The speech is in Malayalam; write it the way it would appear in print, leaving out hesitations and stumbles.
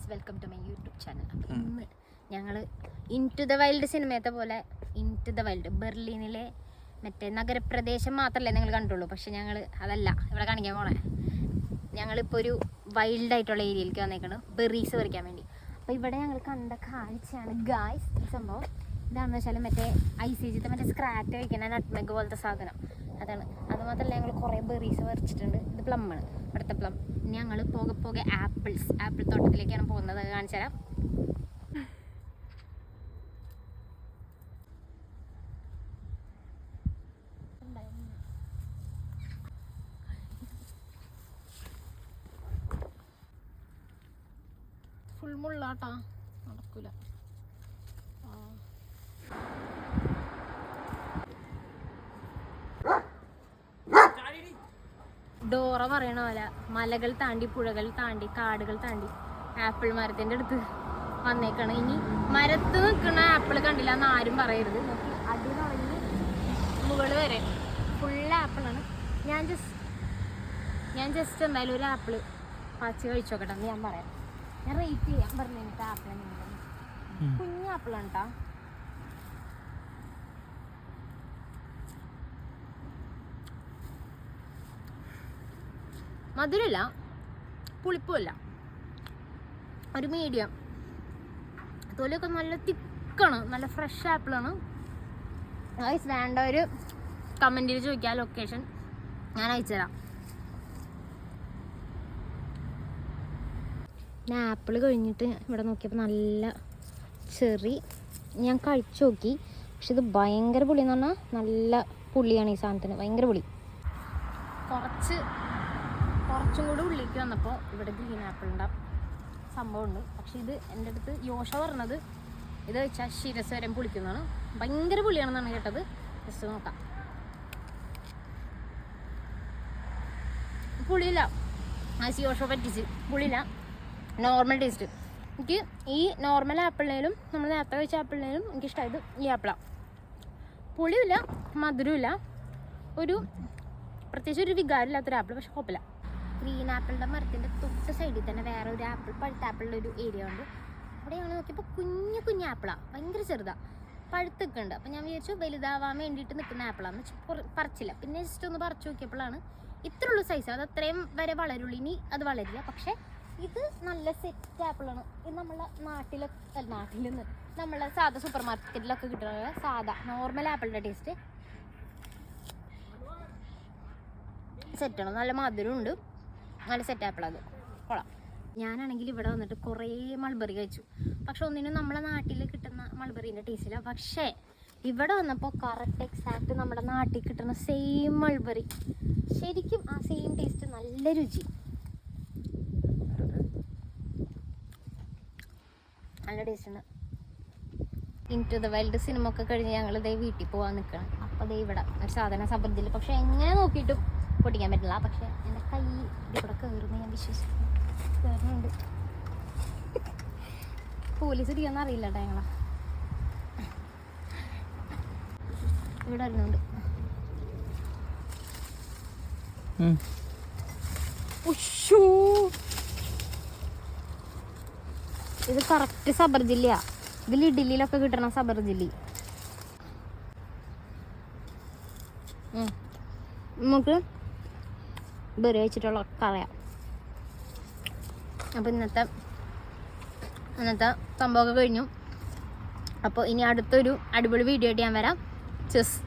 Guys, welcome to my YouTube channel. അപ്പോൾ ഇന്ന് ഞങ്ങൾ ഇൻടു ദ വൈൽഡ് സിനിമയത്തെ പോലെ ഇൻടു ദ വൈൽഡ് ബെർലിനിലെ മറ്റേ നഗരപ്രദേശം മാത്രമല്ലേ നിങ്ങൾ കണ്ടുള്ളൂ. പക്ഷെ ഞങ്ങൾ അതല്ല ഇവിടെ കാണിക്കാൻ പോണേ. ഞങ്ങളിപ്പോൾ ഒരു വൈൽഡായിട്ടുള്ള ഏരിയയിലേക്ക് വന്നേക്കണം ബെറീസ് പറിക്കാൻ വേണ്ടി. അപ്പോൾ ഇവിടെ ഞങ്ങൾ കണ്ട കാഴ്ചയാണ് ഗായ്സ്. ഈ സംഭവം ഇതാണെന്ന് വെച്ചാൽ മറ്റേ ഐസിജിത്തെ മറ്റേ സ്ക്രാറ്റ് കഴിക്കുന്ന നട്ട്മെഗ് പോലത്തെ സാധനം അതാണ്. അതുമാത്രമല്ല ഞങ്ങൾ കുറേ ബെറീസ് പറിച്ചിട്ടുണ്ട്. ഇത് പ്ലമ്മാണ്, ഇവിടുത്തെ പ്ലം. ഇനി ഞങ്ങൾ പോകെ ആപ്പിൾ തോട്ടത്തിലേക്കാണ് പോകുന്നത്. അത് കാണിച്ചു തരാം. ഫുൾ മുള്ളാട്ടാ, നടക്കൂല. ഡോറ പറയണ പോലെ മലകൾ താണ്ടി പുഴകൾ താണ്ടി കാടുകൾ താണ്ടി ആപ്പിൾ മരത്തിൻ്റെ അടുത്ത് വന്നേക്കാണ്. ഇനി മരത്ത് നിൽക്കുന്ന ആപ്പിൾ കണ്ടില്ല എന്ന് ആരും പറയരുത്. നോക്കി അടി തുടങ്ങി മുകൾ വരെ ഫുൾ ആപ്പിളാണ്. ഞാൻ ജസ്റ്റ് എന്തായാലും ഒരു ആപ്പിൾ പറിച്ച് കഴിച്ചു നോക്കട്ടെ എന്ന് ഞാൻ പറയാം. ഞാൻ റേറ്റ് ചെയ്യാൻ പറഞ്ഞു എനിക്ക് ആപ്പിൾ കുഞ്ഞു ആപ്പിളാണ് കേട്ടോ. മധുരമില്ല, പുളിപ്പുമില്ല, ഒരു മീഡിയം. തൊലിയൊക്കെ നല്ല തിക്കാണ്, നല്ല ഫ്രഷ് ആപ്പിളാണ്. ഗൈസ്, വേണ്ട ഒരു കമൻറ്റിൽ ചോദിക്കാം ലൊക്കേഷൻ, ഞാൻ അയച്ചുതരാം. ഞാൻ ആപ്പിൾ കഴിഞ്ഞിട്ട് ഇവിടെ നോക്കിയപ്പോൾ നല്ല ചെറി ഞാൻ കഴിച്ചു നോക്കി. പക്ഷെ ഇത് ഭയങ്കര പുളിയെന്ന് പറഞ്ഞാൽ നല്ല പുളിയാണ് ഈ സാധനത്തിന്, ഭയങ്കര പുളി. കുറച്ചും കൂടി ഉള്ളിലേക്ക് വന്നപ്പോൾ ഇവിടെ ഗ്രീൻ ആപ്പിളിൻ്റെ സംഭവമുണ്ട്. പക്ഷെ ഇത് എൻ്റെ അടുത്ത് യോശ പറഞ്ഞത് ഇത് വെച്ചാൽ ശിരസ് വരെ പുളിക്കുന്നതാണ്, ഭയങ്കര പുളിയാണെന്നാണ് കേട്ടത്. ജസ്റ്റ് നോക്കാം. പുളിയില്ല, ആ യോശ പറ്റിച്ച് പുളിയില്ല, നോർമൽ ടേസ്റ്റ്. എനിക്ക് ഈ നോർമൽ ആപ്പിളിനേലും നമ്മൾ നേരത്തെ കഴിച്ച ആപ്പിളിനേലും എനിക്കിഷ്ടമായത് ഈ ആപ്പിളാണ്. പുളിയില്ല, മധുരമില്ല, ഒരു പ്രത്യേകിച്ച് ഒരു വികാരമില്ലാത്തൊരു ആപ്പിൾ. പക്ഷെ കുഴപ്പമില്ല. ഗ്രീൻ ആപ്പിളിൻ്റെ മരത്തിൻ്റെ തൊട്ട് സൈഡിൽ തന്നെ വേറെ ഒരു ആപ്പിൾ, പഴുത്ത ആപ്പിളിൻ്റെ ഒരു ഏരിയ ഉണ്ട്. അവിടെ ഞങ്ങൾ നോക്കിയപ്പോൾ കുഞ്ഞു ആപ്പിളാണ്, ഭയങ്കര ചെറുതാണ്, പഴുത്തൊക്കെ ഉണ്ട്. അപ്പോൾ ഞാൻ വിചാരിച്ചു വലുതാവാൻ വേണ്ടിയിട്ട് നിൽക്കുന്ന ആപ്പിളാന്ന് പറിച്ചില്ല. പിന്നെ ജസ്റ്റ് ഒന്ന് പറിച്ചു നോക്കിയപ്പോഴാണ് ഇത്രയുള്ള സൈസ്, അത് അത്രയും വരെ വളരുള്ളൂ, ഇനി അത് വളരില്ല. പക്ഷേ ഇത് നല്ല സെറ്റ് ആപ്പിളാണ്. ഇത് നമ്മളെ നാട്ടിൽ നിന്ന് നമ്മളെ സാധാ സൂപ്പർ മാർക്കറ്റിലൊക്കെ കിട്ടുന്ന സാധാ നോർമൽ ആപ്പിളിൻ്റെ ടേസ്റ്റ് സെറ്റാണ്. നല്ല മധുരമുണ്ട്, നല്ല സെറ്റ് ആപ്പിളത് കൊള്ളാം. ഞാനാണെങ്കിൽ ഇവിടെ വന്നിട്ട് കുറേ മൾബറി കഴിച്ചു. പക്ഷെ ഒന്നിനും നമ്മളെ നാട്ടിൽ കിട്ടുന്ന മൾബറീൻ്റെ ടേസ്റ്റില്ല. പക്ഷേ ഇവിടെ വന്നപ്പോൾ കറക്റ്റ് എക്സാക്റ്റ് നമ്മുടെ നാട്ടിൽ കിട്ടുന്ന സെയിം മൾബറി, ശരിക്കും ആ സെയിം ടേസ്റ്റ്, നല്ല രുചി, നല്ല ടേസ്റ്റാണ്. ഇൻടു ദ വൈൽഡ് സിനിമ ഒക്കെ കഴിഞ്ഞ് ഞങ്ങൾ ദേ വീട്ടിൽ പോകാൻ നിൽക്കണം. അപ്പോൾ ദേ ഇവിടെ ഒരു സാധനം സബർജില്ല. പക്ഷെ എങ്ങനെ നോക്കിയിട്ടും പൊട്ടിക്കാൻ പറ്റില്ല. പക്ഷെ എൻ്റെ കൈ ഇവിടെ കയറുന്നു, ഞാൻ വിശ്വസിക്കുന്നു. കയറുന്നുണ്ട്. പോലീസ് ഇരിക്കാന്ന് അറിയില്ല കേട്ടോ. ഞങ്ങളാ ഇവിടെ വരുന്നുണ്ട്. ഇത് കറക്റ്റ് സബർജില്ലയാ. ഇതിൽ ഇഡ്ഡലിയിലൊക്കെ കിട്ടണം സബർജില്ലി. നമുക്ക് ബെറി വെച്ചിട്ടുള്ള അറിയാം. അപ്പോൾ ഇന്നത്തെ സംഭവമൊക്കെ കഴിഞ്ഞു. അപ്പോൾ ഇനി അടുത്തൊരു അടിപൊളി വീഡിയോ ആയിട്ട് ഞാൻ വരാം. ചെസ്.